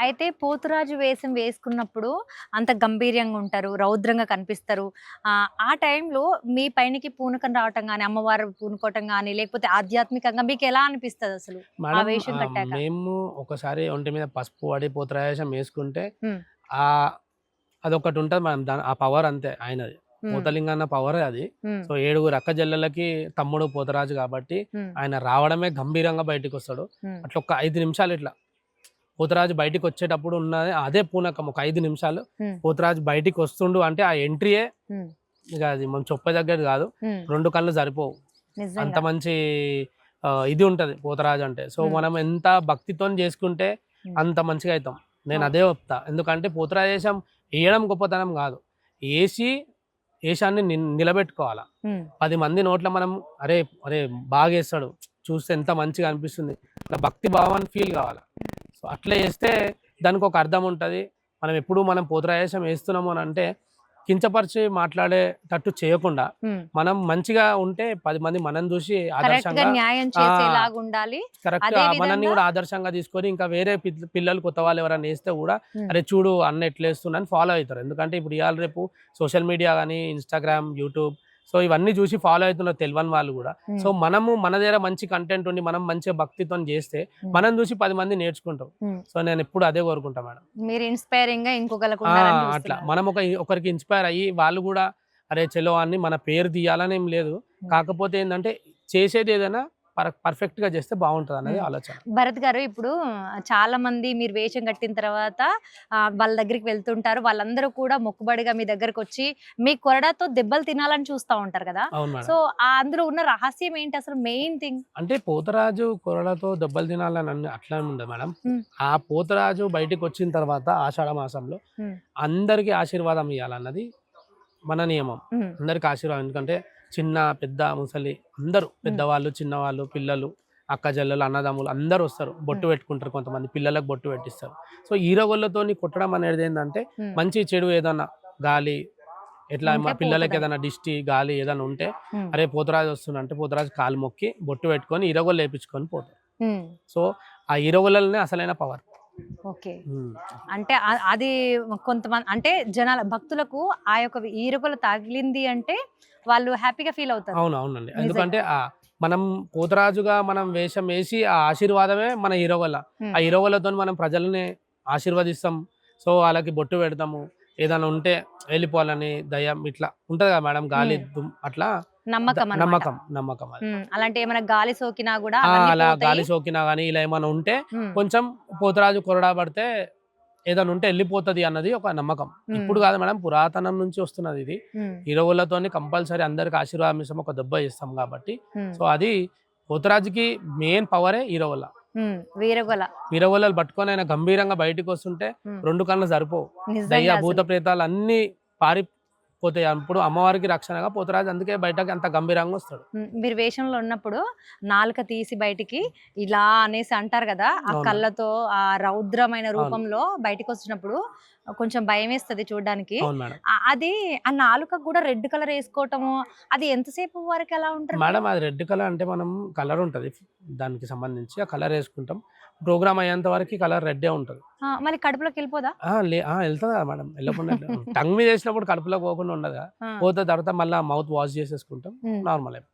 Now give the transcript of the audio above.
అయితే పోతురాజు వేషం వేసుకున్నప్పుడు అంత గంభీర్యంగా ఉంటారు. రౌద్రంగా కనిపిస్తారు. ఆ టైంలో మీ పైనకి పూనకం రావటం గాని, అమ్మవారు పూనుకోవటం గాని, లేకపోతే ఆధ్యాత్మికంగా మీకెలా అనిపిస్తదసలు? ఆ మేడం వేషం కట్టాక? మేము ఒకసారి ఒంటి మీద పసుపు పడి పోతరాజేశం యేసుకుంటే హ్మ్. ఆహ్, అదొకటుంటది మేడం. ఆ పవర్ అంతే ఆయనది. హ్మ్. పోతలింగన్న పవరే అది. హ్మ్. సో, 7 అక్కజెల్లెలకి తమ్ముడు పోతరాజు కాబట్టి హ్మ్. ఆయన రావడమే గంభీరంగా బయటికొస్తాడు. హ్మ్. అట్లా ఒక 5 నిమిషాలు ఇట్లా పోతరాజు బయటికొచ్చేటప్పుడు ఉన్నది అదే పూనకం. ఒక 5 నిమిషాలు హ్మ్. పోతరాజు బయటికొస్తుండు అంటే ఆ ఎంట్రీయే హ్మ్. ఇగ అది మనం చెప్పదగ్గది గాదు. హ్మ్. 2 కళ్ళు సరిపోవు. అంత నిజంగా. మంచి ఇది ఉంటది పోతరాజు అంటే. సో, హ్మ్. మనం ఎంత భక్తితోని చేసుకుంటే హ్మ్. అంత మంచిగా అయితాం. ఓకే. నేనదే చెప్తా. ఎందుకంటే పోతురాజేశం ఎయడం గొప్పతనం గాదు. ఏసి ఏషాన్ని నిలబెట్టుకోవాల. హ్మ్. 10 మంది నోట్ల మనం అరే! అరే! బాగేస్తాడు. చూస్తే ఎంత మంచిగా అనిపిస్తుంది. ఇట్లా భక్తి భావాన్ని ఫీల్ గావాల. సో, అట్లా చేస్తే దానికొక అర్థం ఉంటది. మనం ఎప్పుడు మనం పోతురాజేశం ఏస్తున్నాము అనంటే కించపరిచి మాట్లాడేటట్టు చేయకుండా, హ్మ్. మనం మంచిగా ఉంటే 10 మంది మనం జూసి కరెక్ట్‌గా ఆదర్శంగా న్యాయం ఆ! చేసేలాగుండాలి. కరెక్ట్. అదే మనల్ని విధంగా గూడా ఆదర్శంగా తీసుకొని ఇంకా వేరే పిల్లలు కొత్త వాళ్ళు ఎవరైనా ఏస్తే గూడా, హ్మ్. అరే! చూడు అన్న ఎట్లేస్తుండని ఫాలో అయితారు. ఎందుకంటే ఇప్పుడు ఇయాల రేపు సోషల్ మీడియా గాని, ఇన్‌స్టాగ్రామ్, యూట్యూబ్ సో, ఇవన్నీ జూసి ఫాలో అయితున్నారు తెలవని వాళ్ళు గూడా. సో, హ్మ్. మనము మన దగ్గర మంచి కంటెంట్ ఉండి, మనం మంచిగా భక్తితోని జేస్తే, హ్మ్. మనం జూసి 10 మంది నేర్చుకుంటారు. హ్మ్. సో, నేనెప్పుడు అదే కోరుకుంటా మేడం. మీరు ఇన్‌స్పైరింగ్‌గా ఇంకొకళ్ళకి ఆ! ఉండాలని అట్లా. చూస్తున్నారు. మనం ఒకరికి ఇన్‌స్పైర్ అయ్యి వాళ్ళు గూడా అరే! చలో అని మన పేరు తీయాలని ఏం లేదు. హ్మ్. కాకపోతే ఏందంటే చేసేదేదైనా పర్ఫెక్ట్‌గా చేస్తే బావుంటదన్నది హ్మ్. ఆలోచన. భరత్ గారు ఇప్పుడు చాలామంది మీరు వేషం కట్టిన తర్వాత వాళ్ళ దగ్గరికి వెళ్తుంటారు. వాళ్ళందరూ కూడా మొక్కుబడిగా మీ దగ్గరకొచ్చి మీ కొరడాతో దెబ్బలు తినాలని చూస్తా ఉంటారు కదా! అవును మేడం. సో, అందులో ఉన్న రహస్యం ఏంటి అసలు మెయిన్ థింగ్? అంటే పోతరాజు కొరడాతో దెబ్బలు తినాలని అట్లా ఉండదు మేడం. హ్మ్. ఆ పోతరాజు బయటికొచ్చిన తర్వాత ఆషాఢ మాసంలో హ్మ్. అందరికి ఆశీర్వాదం ఇయ్యాలన్నది మన నియమం. హ్మ్. అందరికి ఆశీర్వాదం. ఎందుకంటే చిన్న, పెద్ద, ముసలి అందరూ హ్మ్. పెద్దవాళ్ళు, చిన్నవాళ్ళు, పిల్లలు, అక్కచెల్లెలు, అన్నదమ్ములు అందరొస్తారు. బొట్టు హ్మ్. పెట్టుకుంటారు కొంతమంది. పిల్లలకు బొట్టు పెట్టిస్తారు. సో, ఈరగొళ్ళతోని కొట్టడం అనేదేందంటే హ్మ్. మంచి, చెడు ఏదన్నా గాలి ఎట్లా మా ఉంటే పిల్లలకి పోతదని. ఏదైనా దిష్టి, గాలి ఏదైనా ఉంటే హ్మ్. అరే! పోతురాజు వస్తుండంటే పోతురాజు కాలు మొక్కి బొట్టు పెట్టుకొని ఈరగొల్లేపిచ్చుకొని పోతారు. హ్మ్. సో, ఆ ఈరగొల్లలనే అసలైన పవర్. ఓకే. హ్మ్. అంటే అది అంటే జనాల భక్తులకు ఆ యొక్క ఈరుగలు తగిలింది అంటే వాళ్ళు హ్యాపీగా ఫీల్ అవుతారు. అవునవునండి. ఎందుకంటే నిజంగా. మనం పోతురాజుగా మనం వేషం వేసి ఆ ఆశీర్వాదమే మన హీరోగల. ఆ హ్మ్. హీరోగలతోని మనం ప్రజల్ని ఆశీర్వదిస్తాం. సో, వాళ్ళకి బొట్టు పెడతాము. ఏదైనా ఉంటే వెళ్ళిపోవాలని దయ్యం ఇట్లా ఉంటది కదా మేడం గాలి హ్మ్. అట్లా నమ్మకం అన్నమాట. నమ్మకం. నమ్మకం అది. హ్మ్. అలాంటి ఏమైనా గాలి సోకినా గూడా అవన్నీ అలా పోతాయి. గాలి సోకినా గాని ఇలా ఏమన్నా ఉంటే హ్మ్. కొంచెం పోతురాజు కొరడా పడితే ఏదైనా ఉంటే ఎళ్ళిపోతది అన్నది ఒక నమ్మకం. హ్మ్. ఇప్పుడు కాదు మేడం పురాతనం నుంచి వస్తున్నదిది. హ్మ్. ఇరవులతోని కంపల్సరీ అందరికి ఆశీర్వాదం ఇస్తాం. ఒక దెబ్బ ఇస్తాం కాబట్టి. హ్మ్. సో, అది పోతురాజుకి మెయిన్ పవరే ఈరవొల. హ్మ్. వీరగొల. ఈరవొలలు పట్టుకొని ఆయన గంభీరంగా బయటికొస్తుంటే హ్మ్. 2 కళ్ళు సరిపోవు. నిజంగా భూత అసలు. ప్రేతాలన్నీ పారిపోతాయి. అప్పుడు అమ్మవారికి రక్షణగా పోతురాజు అందుకే బయటకి అంత గంభీరంగా వస్తాడు. హ్మ్. మీరు వేషంలో ఉన్నప్పుడు నాలుక తీసి బయటికి ఇలా అనేసి అంటారు గదా! ఆ అవును మేడం. కళ్ళతో ఆ రౌద్రమైన అవును. రూపంలో బయటికొచ్చినప్పుడు కొంచెం భయమేస్తది చూడ్డానికి. అవును మేడం. అది ఆ నాలుకకు గూడా రెడ్ కలర్ ఏసుకోవటము అది ఎంతసేపు వరకు అలా ఉంటారు మీరు? మేడం అది రెడ్ కలర్ అంటే మనం కలర్ ఉంటది. దానికి సంబంధించి ఆ కలర్ యేసుకుంటాం. ప్రోగ్రామ్ అయ్యేంత వరకి కలర్ రెడ్డే ఉంటది. మరి కడుపులోకెళ్ళిపోదా? ఎళ్తది కదా మేడం. ఎళ్ళకుండా ఎట్లా టంగ్ మీద ఏసినప్పుడు కడుపులోకి పోకుండా ఉండదుగా. ఆ! పోతే తర్వాత మళ్ళా మౌత్ వాష్ చేసేసుకుంటాం. హ్మ్. నార్మల్ అయిపోతది.